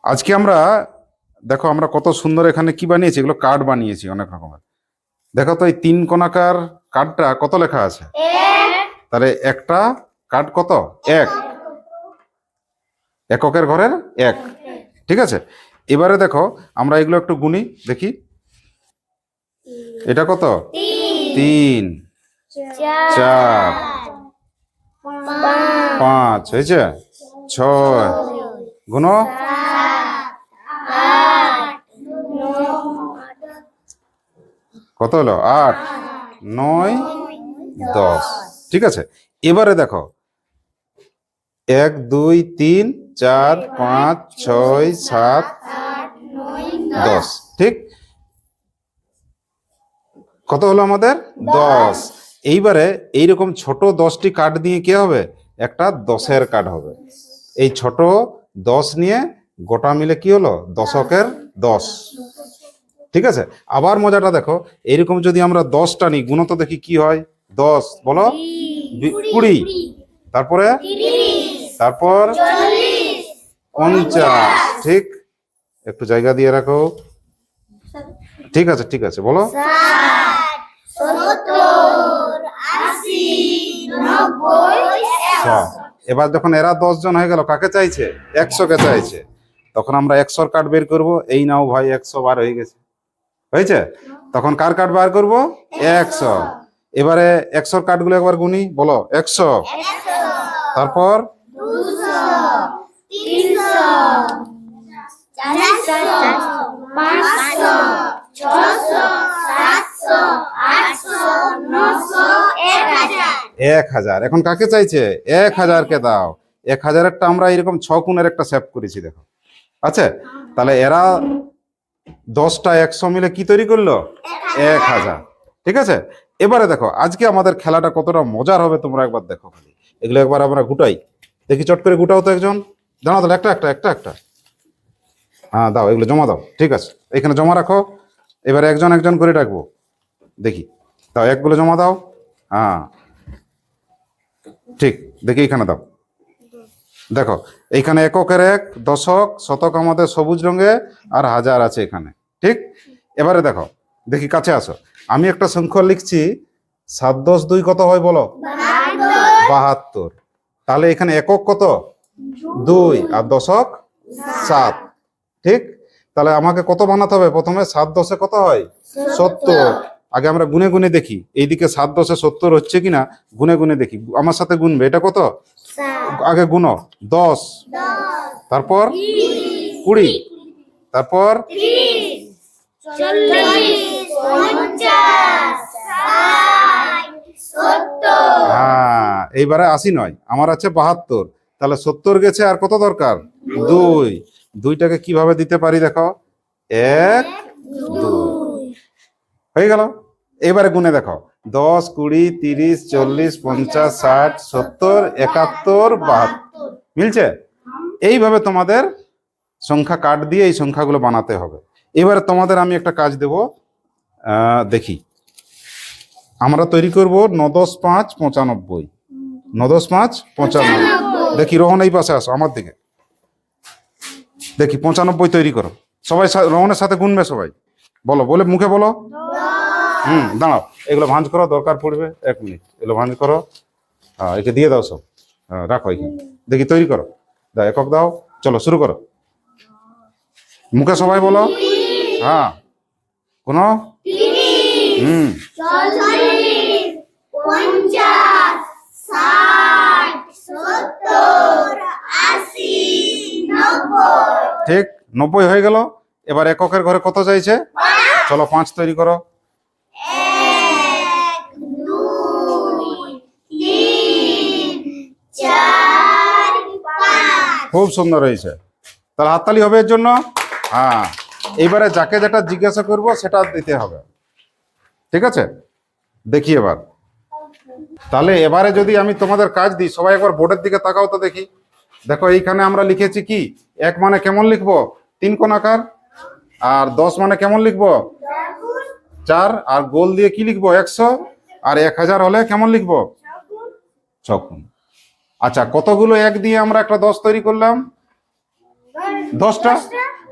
আজকে আমরা দেখো আমরা কত সুন্দর এখানে কি বানিয়েছি, এগুলো কার্ড বানিয়েছি অনেক রকমের। দেখো তো এই তিন কোণাকার কার্ডটা কত লেখা আছে? তাহলে একটা কার্ড কত? এক, এককের ঘরের এক। ঠিক আছে, এবারে দেখো আমরা এগুলো একটু গুনি দেখি। এটা কত? তিন, চার, পাঁচ, হয়েছে ছয়, গুনো কত হলো? আট, নয়, দশ। ঠিক আছে, এবারে দেখো এক, দুই, তিন, চার, পাঁচ, ছয়, সাত, 10। ঠিক, কত হলো আমাদের? 10। এইবারে এইরকম ছোট 10টি কার্ড দিয়ে কি হবে? একটা 10-এর কার্ড হবে। এই ছোট 10 নিয়ে গোটা মিলে কি হলো? দশকের 10। ঠিক আছে, আবার মজাটা দেখো, এইরকম যদি আমরা 10টা নিই, গুণ তো দেখি কি হয়। 10 বলো, 20, তারপরে তারপর 50। ঠিক, একটু জায়গা দিয়ে রাখো। ঠিক আছে, ঠিক আছে, বলো। 100। এবার যখন এরা 10 জন হয়ে গেল, কাকে চাইছে? 100-কে চাইছে। তখন আমরা 100-র কার্ড বের করব। এই নাও ভাই, 100 বার হয়ে গেছে, হয়েছে। তখন কার কার্ড বার করব? 100। এবারে 100-র কার্ডগুলো একবার গুনি, বলো। 100, তারপর 1000। এখন কাকে চাইছে? 1000-কে দাও। 1000-এরটা আমরা এরকম 6 কোণের একটা শেপ করেছি, দেখো। আচ্ছা, তাহলে এরা 10টা 100 মিলে কি তৈরি করলো? 1000। ঠিক আছে, এবারে দেখো আজকে আমাদের খেলাটা কতটা মজার হবে তোমরা একবার দেখো খালি। এগুলো একবার আমরা গুটাই দেখি, চট করে গুটাও তো একজন। জানো তো, একটা একটা একটা একটা হ্যাঁ দাও, এগুলো জমা দাও। ঠিক আছে, এখানে জমা রাখো। এবারে একজন একজন করে ডাকবো, দেখি। দাও, একগুলো জমা দাও। হ্যাঁ ঠিক, দেখি এখানে দাও। দেখো এইখানে এককের এক, দশক, শতক আমাদের সবুজ রঙে, আর হাজার আছে এখানে। ঠিক, এবারে দেখো, দেখি কাছে আসো। আমি একটা সংখ্যা লিখছি, 7 10 2 কত হয় বলো? 72। তাহলে এখানে একক কত? 2, আর দশক 7। ঠিক, তাহলে আমাকে কত বানাতে হবে? প্রথমে 7 10-এ কত হয়? 70। আগে আমরা গুনে গুনে দেখি, এইদিকে 7 10-এ 70 হচ্ছে কিনা গুনে গুনে দেখি। আমার সাথে গুনবে, এটা কত? আগে গুনো। 10, তারপর 20, তারপর 40, হ্যাঁ, এইবারে 80 নয়, আমার আছে 72। তাহলে 70 গেছে, আর কত দরকার? 2। দুইটাকে কিভাবে দিতে পারি দেখো, 1 2 হয়ে গেল। এবারে গুনে দেখো, 10 20 30 40 50 60 70 71 72। মিলছে? এইভাবে তোমাদের সংখ্যা কার্ড দিয়ে এই সংখ্যাগুলো বানাতে হবে। এবারে তোমাদের আমি একটা কাজ দেব, দেখি। আমরা তৈরি করব 9 10 5 95। 9 10 5 95। দেখি রোহন, এই পাশে আসো আমার দিকে। দেখি 95 তৈরি করো। সবাই রোহনের সাথে গুনবে সবাই, বলো, বলে মুখে বলো। দাঁড়াও, এগুলো ভাঁজ করো, দরকার পড়বে। 1 মিনিট, এগুলো ভাঁজ করো। হ্যাঁ, একে দিয়ে দাও সব। হ্যাঁ, রাখো এখানে। দেখি তৈরি করো, দাও, একক দাও। চলো শুরু করো, মুখে সবাই বলো। হ্যাঁ, কোনো 90। ঠিক, 90 হয়ে গেল। এবার এককের ঘরে কত চাইছে? চলো 5 তৈরি করো। 1 2 3 4 5। খুব সুন্দর হয়েছে, তাহলে হাততালি হবে এর জন্য। হ্যাঁ, এইবারে যাকে যেটা জিজ্ঞাসা করব সেটা দিতে হবে। ঠিক আছে, দেখি এবার। তাহলে এবারে যদি আমি তোমাদের কাজ দিই, সবাই একবার বোর্ডের দিকে তাকাও তো দেখি। দেখো এইখানে আমরা লিখেছি কি, 1 মানে কেমন লিখবো? 3 কোণাকার। আর 10 মানে কেমন লিখবো? 4। আর গোল দিয়ে কি লিখবো? 100। আর 1000 হলে কেমন লিখবো? 6 গুণ। আচ্ছা, কতগুলো 1 দিয়ে আমরা একটা 10 তৈরি করলাম? 10টা।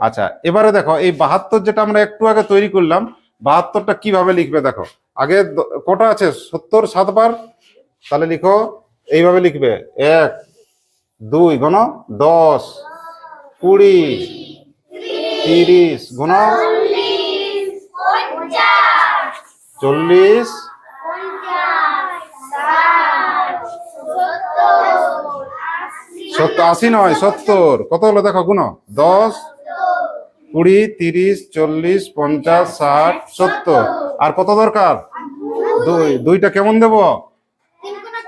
আচ্ছা, এবারে দেখো এই 72 যেটা আমরা একটু আগে তৈরি করলাম, 72টা কিভাবে লিখবে দেখো। আগে কটা আছে? 70 7 বার। তাহলে লিখো, এইভাবে লিখবে, 1 2 গণ 10 20 30 গণ 40 70 80 নয় 70। কত হলো দেখো, গুণ 10 20 30 40 50 60 70। আর কত দরকার? দুইটা কেমন দেব?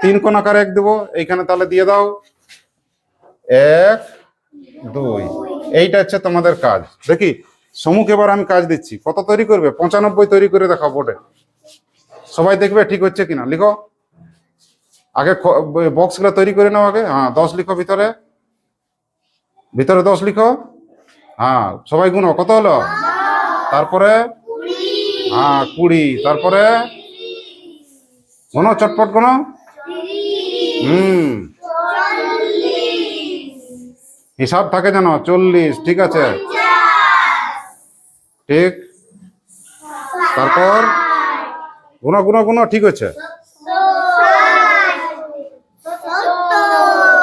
3 কোণ আকারে 1 দেবো এইখানে, তাহলে দিয়ে দাও 1 2। এইটা হচ্ছে তোমাদের কাজ। দেখি সমুখ, এবার আমি কাজ দিচ্ছি। কত তৈরি করবে? 95 তৈরি করে দেখাও বোর্ডে, সবাই দেখবে ঠিক হচ্ছে কিনা। লিখো আগে, বক্স গুলো তৈরি করে নাও আগে। হ্যাঁ 10 লিখো, ভিতরে ভিতরে 10 লিখো। হ্যাঁ সবাই গুনো, কত হলো? তারপরে হ্যাঁ 20, তারপরে গুনো, চটপট গুনো। হিসাব থাকে যেন। 40, ঠিক আছে, ঠিক। তারপর গুনো গুনো গুনো, ঠিক হচ্ছে,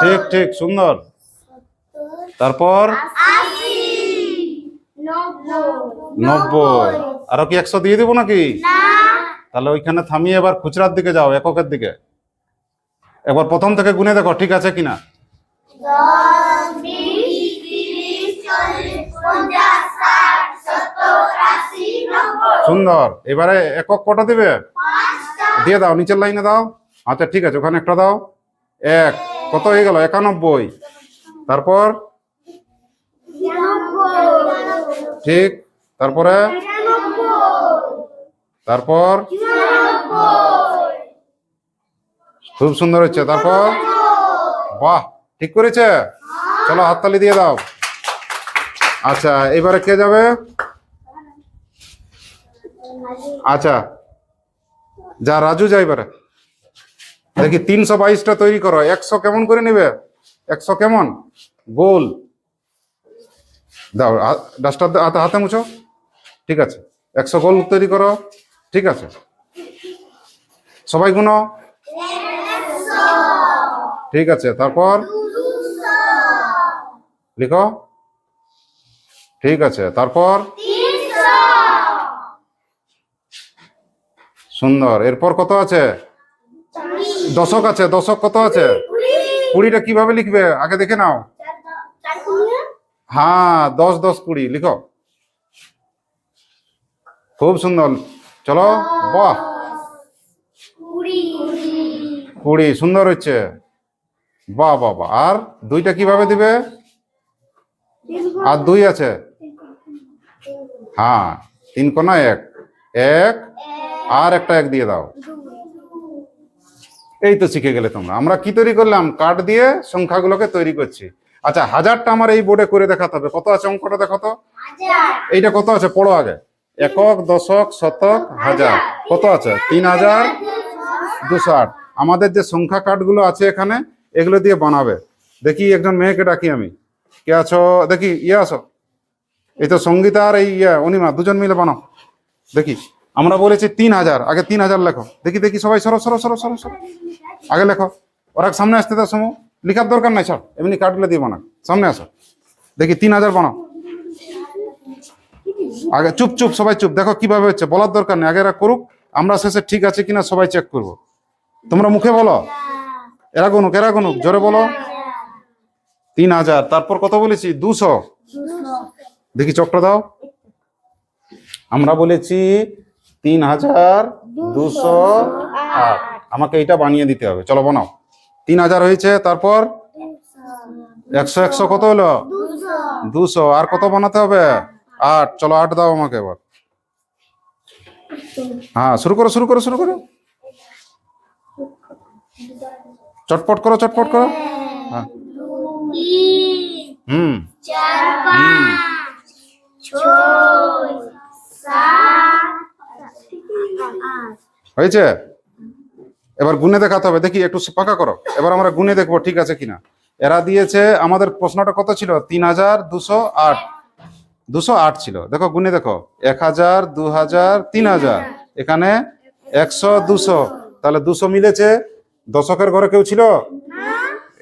ঠিক ঠিক, সুন্দর। তারপর 90। আরো কি 100 দিয়ে দিব নাকি? তাহলে ওইখানে থামিয়ে এবার খুচরার দিকে যাও, এককের দিকে। একবার প্রথম থেকে গুনে দেখো ঠিক আছে কিনা। 10 সুন্দর। এবারে একক কটা দিবে? দিয়ে দাও, নিচের লাইনে দাও। আচ্ছা ঠিক আছে, ওখানে একটা দাও। 1, কত হয়ে গেল? 91। তারপর ঠিক, তারপরে তারপর খুব সুন্দর হচ্ছে। তারপর বাহ, ঠিক করেছে। চলো হাততালি দিয়ে দাও। আচ্ছা এবারে কে যাবে? আচ্ছা যা, রাজু যা এবারে। দেখি 322টা তৈরি করো। 100 কেমন করে নেবে? 100 কেমন? গোল দাও, ডাস্টার হাতে মুছো। ঠিক আছে, 100 গোল তৈরি করো। ঠিক আছে, সবাই গুনো। ঠিক আছে, তারপর লিখো। ঠিক আছে, তারপর সুন্দর। এরপর কত আছে? দশক আছে। দশক কত আছে? 20টা কিভাবে লিখবে আগে দেখে নাও। হ্যাঁ 10 10 20 লিখো। খুব সুন্দর। চলো, বাহ 20, সুন্দর হচ্ছে। বাহ বাহ বাহ। আর 2টা কিভাবে দিবে? আর 2 আছে। হ্যাঁ 3 কোণা 1 1, আর একটা 1 দিয়ে দাও। এই তো শিখে গেলে তোমরা। আমরা কি তৈরি করলাম? কাঠ দিয়ে সংখ্যাগুলোকে তৈরি করছি। আচ্ছা, হাজারটা আমার এই বোর্ডে করে দেখাতে হবে। কত আছে অঙ্কটা দেখো তো। এইটা কত আছে পড়ো আগে। একক, দশক, শতক, হাজার। কত আছে? 3208। আমাদের যে সংখ্যা কার্ডগুলো আছে এখানে, এগুলো দিয়ে বানাবে। দেখি একজন মেয়েকে ডাকি আমি। কে আছো দেখি? আসো। এই তো সঙ্গীতা আর এই অনিমা, দুজন মিলে বানাও দেখি। আমরা বলেছি 3000, আগে 3000 লেখো। দেখি দেখি সবাই সরো সরো সরো সরো সরো, আগে লেখো। ওরা সামনে আসতে দাও। সমু লিখার দরকার নাই, সব এমনি কার্ডগুলো দিয়ে বানাও। সামনে আসো, দেখি 3000 বানাও। আগে চুপ চুপ, সবাই চুপ। দেখো কিভাবে হচ্ছে, বলার দরকার নেই, আগে এরা করুক। আমরা শেষে ঠিক আছে কিনা সবাই চেক করব। তোমরা মুখে বলো, এরা গুনুক, জোরে বলো। 3000। তারপর কত বলেছি? 200। দেখি চকটা দাও। আমরা বলেছি 3208। আমাকে এটা বানিয়ে দিতে হবে। চলো বানাও। 3000 হয়েছে। তারপর 100 100 কত হলো? 200। আর কত বানাতে হবে? 8। চলো 8 দাও আমাকে এবার। হ্যাঁ শুরু করো শুরু করো শুরু করো। চটপট করো চটপট করো। হ্যাঁ হুম 4 5 6 7 হয়েছে। এবার গুনে দেখাতে হবে। দেখি একটু পাকা করো। এবার আমরা গুনে দেখবো ঠিক আছে কিনা। এরা দিয়েছে, আমাদের প্রশ্নটা কত ছিল? 3208, 208 ছিল। দেখো গুনে দেখো, 1000, 2000, 3000, এখানে 100, 200, তাহলে 200 মিলেছে। দশকের ঘরে কেউ ছিল?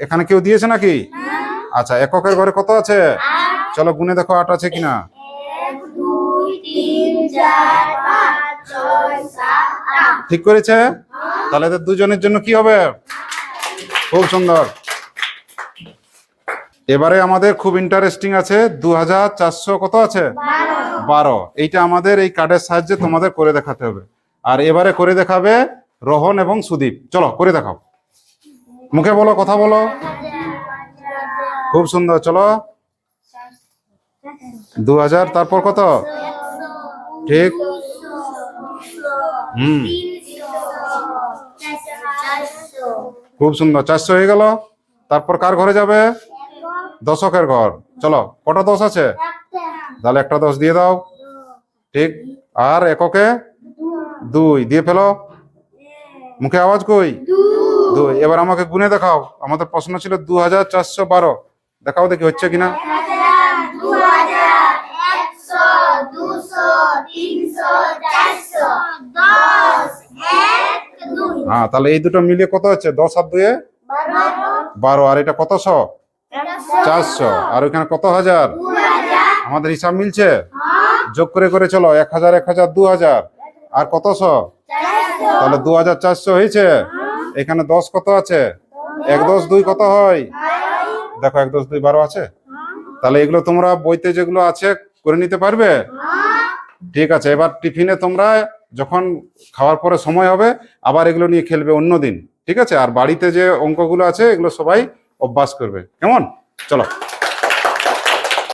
এখানে কেউ দিয়েছে নাকি? আচ্ছা, এককের ঘরে কত আছে? চলো গুনে দেখো 8 আছে কিনা। 1 2 3 4 5 6 7 8। ঠিক করেছে? তাহলে এদের দুজনের জন্য কি হবে? খুব সুন্দর। এবারে আমাদের খুব ইন্টারেস্টিং আছে, 2400 কত আছে? 12। এইটা আমাদের এই কার্ডের সাহায্যে তোমাদের করে দেখাতে হবে। আর এবারে করে দেখাবে রোহন এবং সুদীপ। চলো করে দেখাও, মুখে বলো, কথা বলো। খুব সুন্দর, চলো। 2000, তারপর কত? ঠিক। হুম, খুব সুন্দর, 400 হয়ে গেল। তারপর কার ঘরে যাবে? দশকের ঘর। চলো, কটা 10 আছে? তাহলে একটা 10 দিয়ে দাও। ঠিক। আর এককে 2 দিয়ে ফেলো। মুখে আওয়াজ কই? 2। এবার আমাকে গুনে দেখাও। আমাদের প্রশ্ন ছিল 2412, দেখাও দেখি হচ্ছে কিনা। 2000 100 200 300 400 10 1 2। হ্যাঁ, তাহলে এই দুটো মিলিয়ে কত হচ্ছে? 10 আর 2 12 12। আর এটা কত 100? 400। আর ওইখানে কত হাজার? 2000। আমাদের হিসাব মিলছে? যোগ করে করে চলো, 1000 1000 2000 আর কত 100? 400। তাহলে 2400 হয়েছে। এখানে 10 কত আছে? 1 10 2 কত হয়? দেখো 1 10 2 12 আছে। তাহলে এগুলো তোমরা বইতে যেগুলো আছে করে নিতে পারবে? ঠিক আছে, এবার টিফিনে তোমরা যখন খাওয়ার পরে সময় হবে আবার এগুলো নিয়ে খেলবে অন্যদিন। ঠিক আছে, আর বাড়িতে যে অঙ্কগুলো আছে এগুলো সবাই অভ্যাস করবে। কেমন? চলো।